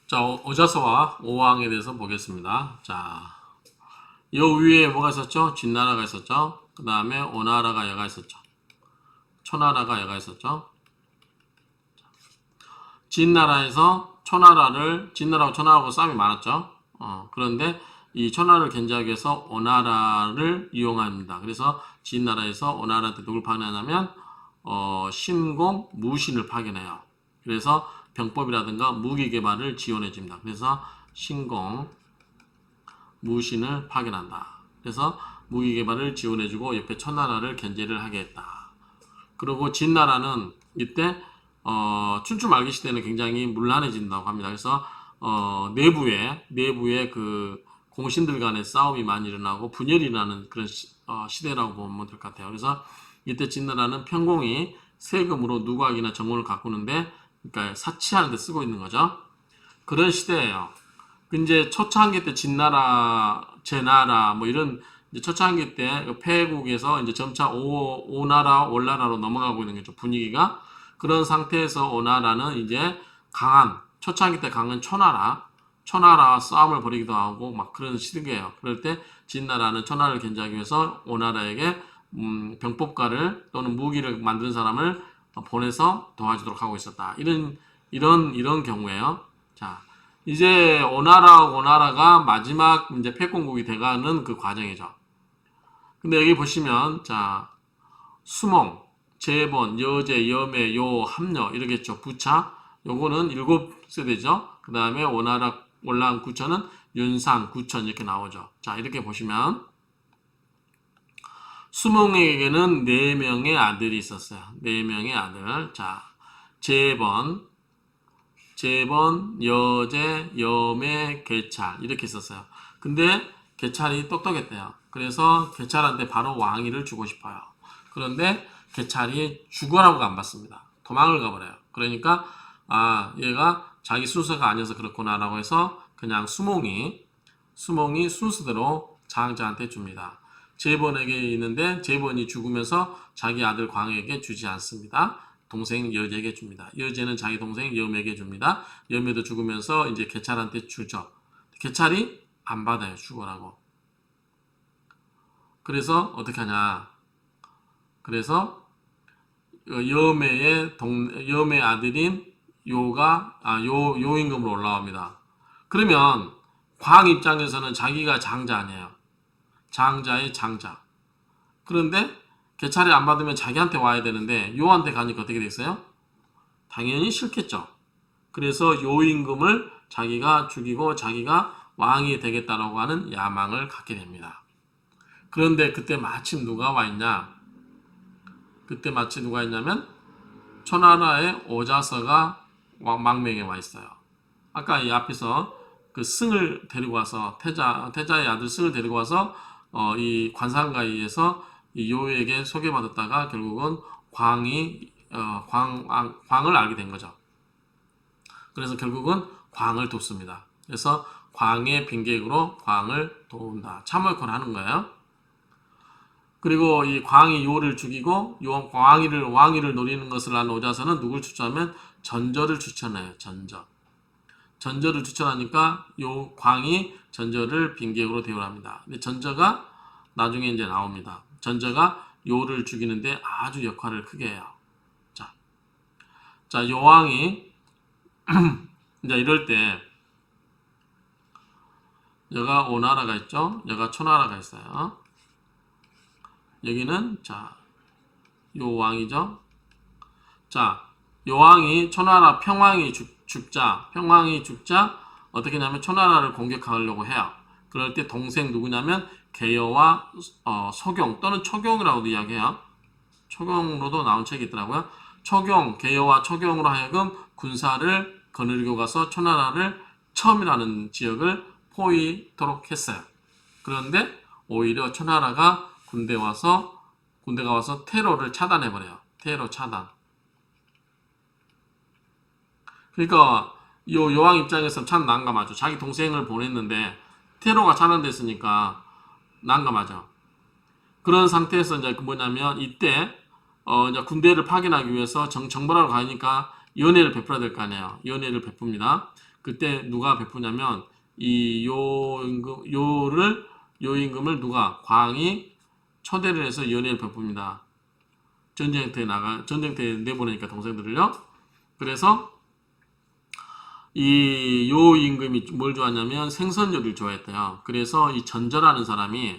자, 오자서와 오왕에 대해서 보겠습니다. 자, 요 위에 뭐가 있었죠? 진나라가 있었죠? 그 다음에 오나라가 얘가 있었죠? 초나라가 얘가 있었죠? 진나라에서 진나라하고 초나라하고 싸움이 많았죠? 그런데 이 초나라를 견제하기 위해서 오나라를 이용합니다. 그래서 진나라에서 오나라한테 누굴 파견하냐면, 신공, 무신을 파견해요. 그래서 병법이라든가 무기 개발을 지원해 줍니다. 그래서 신공, 무신을 파견한다. 그래서 무기 개발을 지원해주고 옆에 천나라를 견제를 하게 했다. 그리고 진나라는 이때 춘추 말기 시대는 굉장히 문란해진다고 합니다. 그래서 내부에 그 공신들 간의 싸움이 많이 일어나고 분열이 일어나는 그런 시대라고 보면 될 것 같아요. 그래서 이때 진나라는 평공이 세금으로 누각이나 정원을 가꾸는데, 그러니까 사치하는 데 쓰고 있는 거죠. 그런 시대예요. 이제 초창기 때 진나라, 제나라 뭐 이런 이제 초창기 때 폐국에서 이제 점차 오나라, 올나라로 넘어가고 있는 거죠. 분위기가 그런 상태에서 오나라는 이제 초창기 때 강한 초나라와 싸움을 벌이기도 하고 막 그런 시대예요. 그럴 때 진나라는 초나라를 견제하기 위해서 오나라에게 병법가를 또는 무기를 만드는 사람을 보내서 도와주도록 하고 있었다. 이런 경우에요. 자, 이제 오나라가 마지막 이제 패권국이 돼가는 그 과정이죠. 근데 여기 보시면, 자, 수몽, 재본, 여제, 여매, 요, 합녀, 이러겠죠. 부차. 요거는 7세대죠. 그 다음에 올라간 구천은 윤상, 구천 이렇게 나오죠. 자, 이렇게 보시면, 수몽에게는 4명의 아들이 있었어요. 4명의 아들. 자, 재본, 여제, 여매, 개찰 이렇게 있었어요. 근데 개찰이 똑똑했대요. 그래서 개찰한테 바로 왕위를 주고 싶어요. 그런데 개찰이 죽어라고 안 받습니다. 도망을 가버려요. 그러니까 얘가 자기 순서가 아니어서 그렇구나라고 해서 그냥 수몽이 순서대로 장자한테 줍니다. 제본에게 있는데 제본이 죽으면서 자기 아들 광에게 주지 않습니다. 동생 여제에게 줍니다. 여제는 자기 동생 여매에게 줍니다. 여매도 죽으면서 이제 개찰한테 주죠. 개찰이 안 받아요. 죽어라고. 그래서 어떻게 하냐. 그래서 여매 아들인 요임금으로 올라옵니다. 그러면 광 입장에서는 자기가 장자 아니에요. 장자의 장자. 그런데 개찰이 안 받으면 자기한테 와야 되는데 요한테 가니까 어떻게 됐어요? 당연히 싫겠죠. 그래서 요임금을 자기가 죽이고 자기가 왕이 되겠다라고 하는 야망을 갖게 됩니다. 그런데 그때 마침 누가 와 있냐? 그때 마침 누가 있냐면 초나라의 오자서가 망명에 와 있어요. 아까 이 앞에서 그 승을 데리고 와서 태자의 아들 승을 데리고 와서 이 관상가에서 이 요에게 소개받았다가 결국은 광을 알게 된 거죠. 그래서 결국은 광을 돕습니다. 그래서 광의 빈객으로 광을 도운다. 참을권 하는 거예요. 그리고 이 광이 요를 죽이고 왕위를 노리는 것을 한 오자서는 누굴 추천하면 전저를 추천해요. 전저를 추천하니까 요 광이 전저를 빈객으로 대우합니다. 근데 전저가 나중에 이제 나옵니다. 전저가 요를 죽이는데 아주 역할을 크게 해요. 자, 요왕이 이제 이럴 때 여가 오나라가 있죠. 여가 초나라가 있어요. 여기는 자, 요 왕이죠. 자, 요 왕이 초나라 평왕이 죽자 어떻게 하냐면 초나라를 공격하려고 해요. 그럴 때 동생 누구냐면 개여와 소경 또는 초경이라고도 이야기해요. 초경으로도 나온 책이 있더라고요. 개여와 초경으로 하여금 군사를 거느리고 가서 초나라를 첨이라는 지역을 포위토록 했어요. 그런데 오히려 초나라가 군대가 와서 테러를 차단해버려요. 테러 차단. 그러니까 여왕 입장에서 참 난감하죠. 자기 동생을 보냈는데 테러가 차단됐으니까 난감하죠. 그런 상태에서 이제 뭐냐면 이때 이제 군대를 파견하기 위해서 정벌하러 가니까 연회를 베풀어야 될 거 아니에요. 연회를 베풉니다. 그때 누가 베푸냐면 이 요임금을 누가 광이 초대를 해서 연회를 베풉니다. 전쟁터에 내보내니까 동생들을요. 그래서 이 요임금이 뭘 좋아하냐면 생선 요리를 좋아했대요. 그래서 이 전절하는 사람을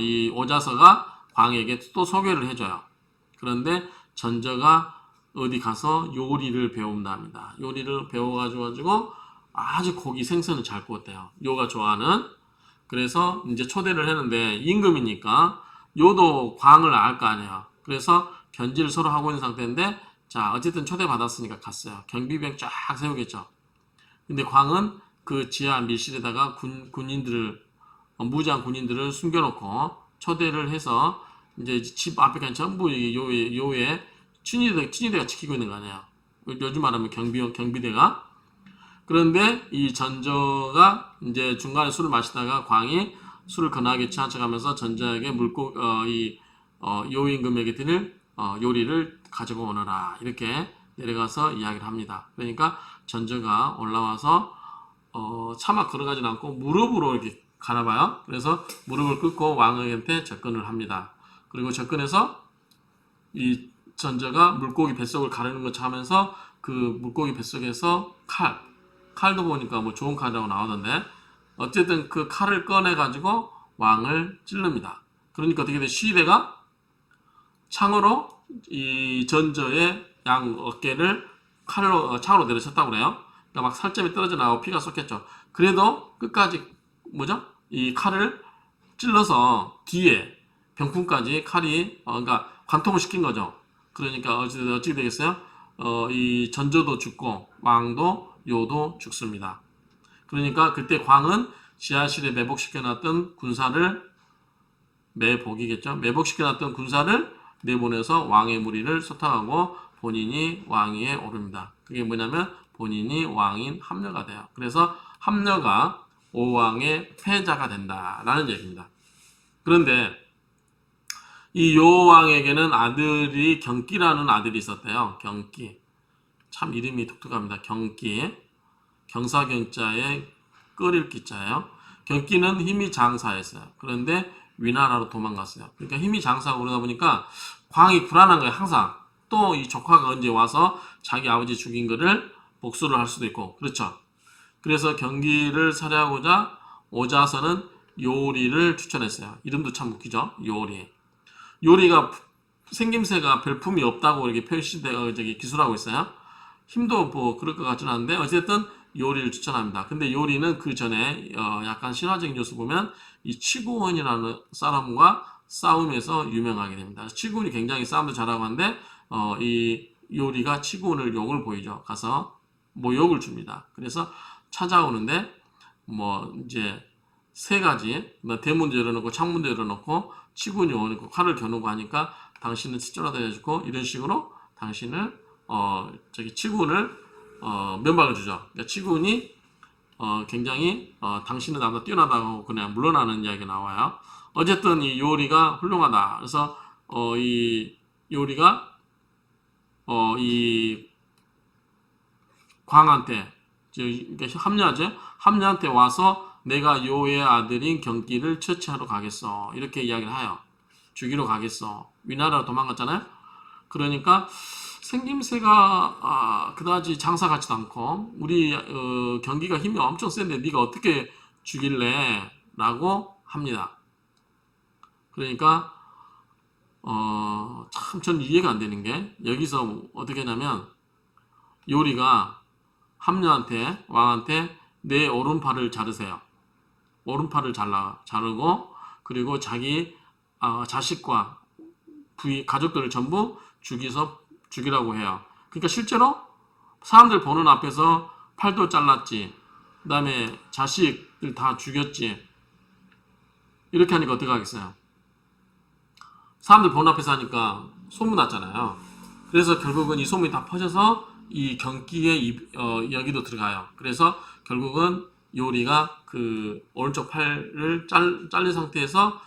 이 오자서가 광에게 또 소개를 해줘요. 그런데 전저가 어디 가서 요리를 배운답니다. 요리를 배워가지고 아주 고기 생선을 잘 구웠대요. 요가 좋아하는. 그래서 이제 초대를 했는데 임금이니까 요도 광을 알 거 아니에요. 그래서 견지를 서로 하고 있는 상태인데 자 어쨌든 초대받았으니까 갔어요. 경비병 쫙 세우겠죠. 근데 광은 그 지하 밀실에다가 무장 군인들을 숨겨놓고 초대를 해서 이제 집 앞에까지 전부 요에 친위대가 지키고 있는 거 아니에요. 요즘 말하면 경비대가. 그런데 이 전저가 이제 중간에 술을 마시다가 광이 술을 거나하게 취한 척하면서 전저에게 요임금에게 드릴 요리를 가지고 오너라 이렇게 내려가서 이야기를 합니다. 그러니까 전저가 올라와서 차마 걸어가진 않고 무릎으로 이렇게 가나봐요. 그래서 무릎을 꿇고 왕에게 접근을 합니다. 그리고 접근해서 이 전저가 물고기 뱃속을 가르는 것처럼 하면서 그 물고기 뱃속에서 칼도 보니까 뭐 좋은 칼이라고 나오던데 어쨌든 그 칼을 꺼내 가지고 왕을 찌릅니다. 그러니까 어떻게 돼? 시대가 창으로 이 전저의 양 어깨를 창으로 내려쳤다고 그래요. 그러니까 막 살점이 떨어져 나오고 피가 쏟겠죠. 그래도 끝까지 뭐죠? 이 칼을 찔러서 뒤에 병풍까지 칼이 그러니까 관통을 시킨 거죠. 그러니까 어찌 되겠어요? 이 전저도 죽고 왕도 요도 죽습니다. 그러니까 그때 광은 지하실에 매복시켜놨던 군사를 매복시켜놨던 군사를 내보내서 왕의 무리를 소탕하고 본인이 왕위에 오릅니다. 그게 뭐냐면 본인이 왕인 함녀가 돼요. 그래서 함녀가 오왕의 패자가 된다라는 얘기입니다. 그런데 이 요왕에게는 아들이 경기라는 아들이 있었대요. 경기. 참 이름이 독특합니다. 경기. 경사경자에 끓일 기자예요. 경기는 힘이 장사였어요. 그런데 위나라로 도망갔어요. 그러니까 힘이 장사하고 그러다 보니까 광이 불안한 거예요. 항상. 또 이 조카가 언제 와서 자기 아버지 죽인 거를 복수를 할 수도 있고. 그렇죠. 그래서 경기를 살해하고자 오자서는 요리를 추천했어요. 이름도 참 웃기죠. 요리가 생김새가 별품이 없다고 이렇게 기술하고 있어요. 힘도 뭐 그럴 것 같지는 않은데 어쨌든 요리를 추천합니다. 근데 요리는 그 전에 약간 신화적인 요소 보면 이 치구원이라는 사람과 싸움에서 유명하게 됩니다. 치구원이 굉장히 싸움도 잘하고 하는데 이 요리가 치구원을 욕을 보이죠. 가서 뭐 욕을 줍니다. 그래서 찾아오는데 뭐 이제 세 가지 대문도 열어놓고 창문도 열어놓고 치구원이 오니까 칼을 겨누고 하니까 당신은 치졸하다 해주고 이런 식으로 당신을 치구원을 면박을 주죠. 그러니까 치구원이 굉장히 당신은 나보다 뛰어나다고 그냥 물러나는 이야기가 나와요. 어쨌든 이 요리가 훌륭하다. 그래서 이 요리가 이 광한테 그러니까 함녀한테 와서 내가 요의 아들인 경기를 처치하러 가겠어. 이렇게 이야기를 해요. 죽이러 가겠어. 위나라로 도망갔잖아요. 그러니까 생김새가 그다지 장사 같지도 않고 우리 경기가 힘이 엄청 센데 네가 어떻게 죽일래? 라고 합니다. 그러니까 참 전 이해가 안 되는 게 여기서 어떻게 하냐면 요리가 왕한테 내 오른팔을 자르세요. 오른팔을 자르고 그리고 자기 자식과 가족들을 전부 죽이라고 해요. 그러니까 실제로 사람들 보는 앞에서 팔도 잘랐지. 그 다음에 자식들 다 죽였지. 이렇게 하니까 어떻게 하겠어요? 사람들 보는 앞에서 하니까 소문났잖아요. 그래서 결국은 이 소문이 다 퍼져서 이 경기의 여기도 들어가요. 그래서 결국은 요리가 그 오른쪽 팔을 잘린 상태에서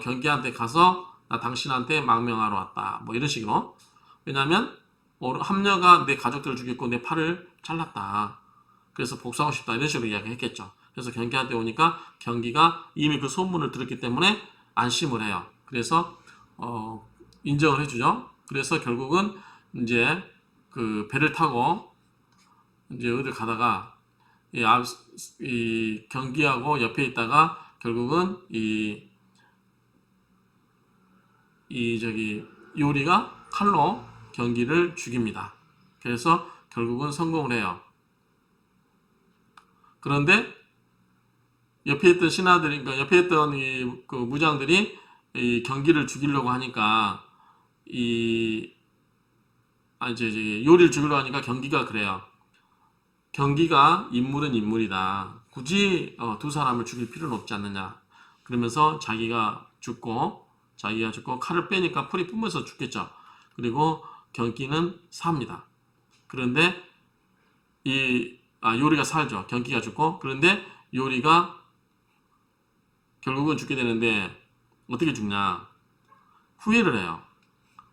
경기한테 가서 나 당신한테 망명하러 왔다. 뭐 이런 식으로. 왜냐면 함녀가 내 가족들을 죽였고 내 팔을 잘랐다. 그래서 복수하고 싶다. 이런 식으로 이야기했겠죠. 그래서 경기한테 오니까 경기가 이미 그 소문을 들었기 때문에 안심을 해요. 그래서 인정을 해주죠. 그래서 결국은 이제 그 배를 타고 이제 어딜 가다가 이 경기하고 옆에 있다가 결국은 저기 요리가 칼로 경기를 죽입니다. 그래서 결국은 성공을 해요. 그런데 옆에 있던 신하들이, 그러니까 옆에 있던 그 무장들이 이 경기를 죽이려고 하니까 이제 요리를 죽이려고 하니까 경기가 그래요. 경기가 인물은 인물이다. 굳이 두 사람을 죽일 필요는 없지 않느냐. 그러면서 자기가 죽고 칼을 빼니까 풀이 뿜어서 죽겠죠. 그리고 경기는 삽니다. 그런데 요리가 살죠. 경기가 죽고. 그런데 요리가 결국은 죽게 되는데 어떻게 죽냐? 후회를 해요.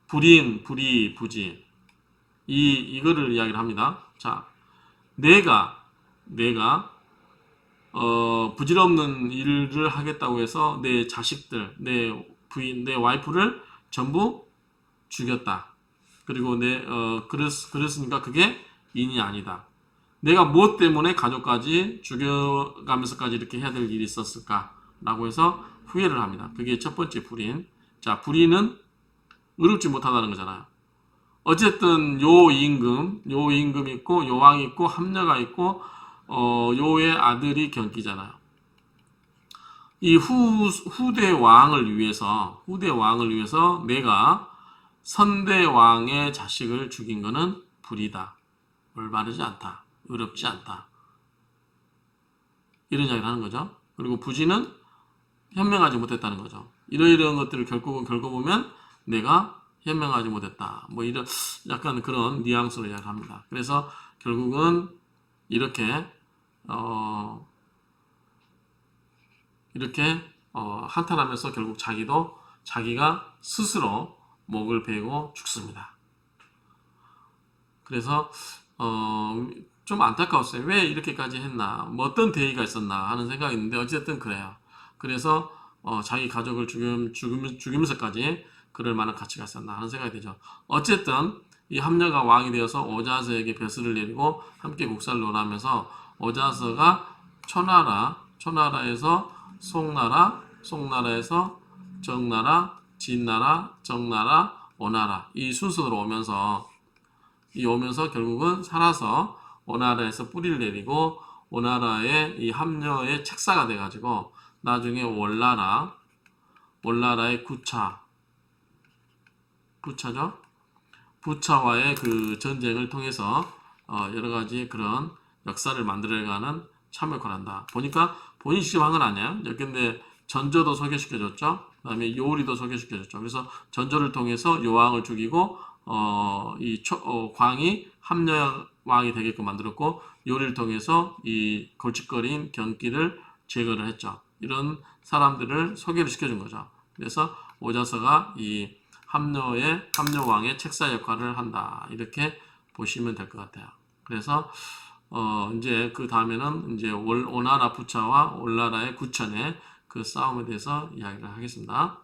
불인, 불이, 부지. 이거를 이야기를 합니다. 자, 내가 부질없는 일을 하겠다고 해서 내 자식들, 내 부인, 내 와이프를 전부 죽였다. 그리고 그랬으니까 그게 인이 아니다. 내가 무엇 때문에 가족까지 죽여가면서까지 이렇게 해야 될 일이 있었을까? 라고 해서 후회를 합니다. 그게 첫 번째 불인. 자, 불인은 의롭지 못하다는 거잖아요. 어쨌든 요 임금 있고, 요 왕 있고, 함녀가 있고, 요의 아들이 경기잖아요. 이 후대 왕을 위해서 내가 선대 왕의 자식을 죽인 거는 불이다. 올바르지 않다. 의롭지 않다. 이런 이야기를 하는 거죠. 그리고 부지는 현명하지 못했다는 거죠. 이러이러한 것들을 겪어보면 내가 현명하지 못했다. 뭐 이런 약간 그런 뉘앙스로 이야기를 합니다. 그래서 결국은 이렇게 한탄하면서 결국 자기가 스스로 목을 베고 죽습니다. 그래서 좀 안타까웠어요. 왜 이렇게까지 했나? 뭐 어떤 대의가 있었나 하는 생각이 있는데 어쨌든 그래요. 그래서 자기 가족을 죽이면서까지 그럴 만한 가치가 있었나 하는 생각이 들죠. 어쨌든 이 함녀가 왕이 되어서 오자서에게 벼슬을 내리고 함께 국사를 논하면서 오자서가 초나라에서 송나라, 송나라에서 정나라, 진나라, 정나라, 오나라 이 순서로 오면서 결국은 살아서 오나라에서 뿌리를 내리고 오나라의 이 함녀의 책사가 돼가지고 나중에 월나라의 부차죠. 부차와의 그 전쟁을 통해서 여러 가지 그런 역사를 만들어가는 참을 권한다. 보니까 본인이 직접 한 건 아니에요. 근데 전조도 소개시켜줬죠. 그 다음에 요리도 소개시켜줬죠. 그래서 전조를 통해서 요왕을 죽이고 광이 함녀 왕이 되게끔 만들었고 요리를 통해서 이 골칫거리인 경기를 제거를 했죠. 이런 사람들을 소개를 시켜준 거죠. 그래서 오자서가 이 함녀 왕의 책사 역할을 한다. 이렇게 보시면 될 것 같아요. 그래서 이제 그 다음에는 이제 오나라 부차와 올나라의 구천의 그 싸움에 대해서 이야기를 하겠습니다.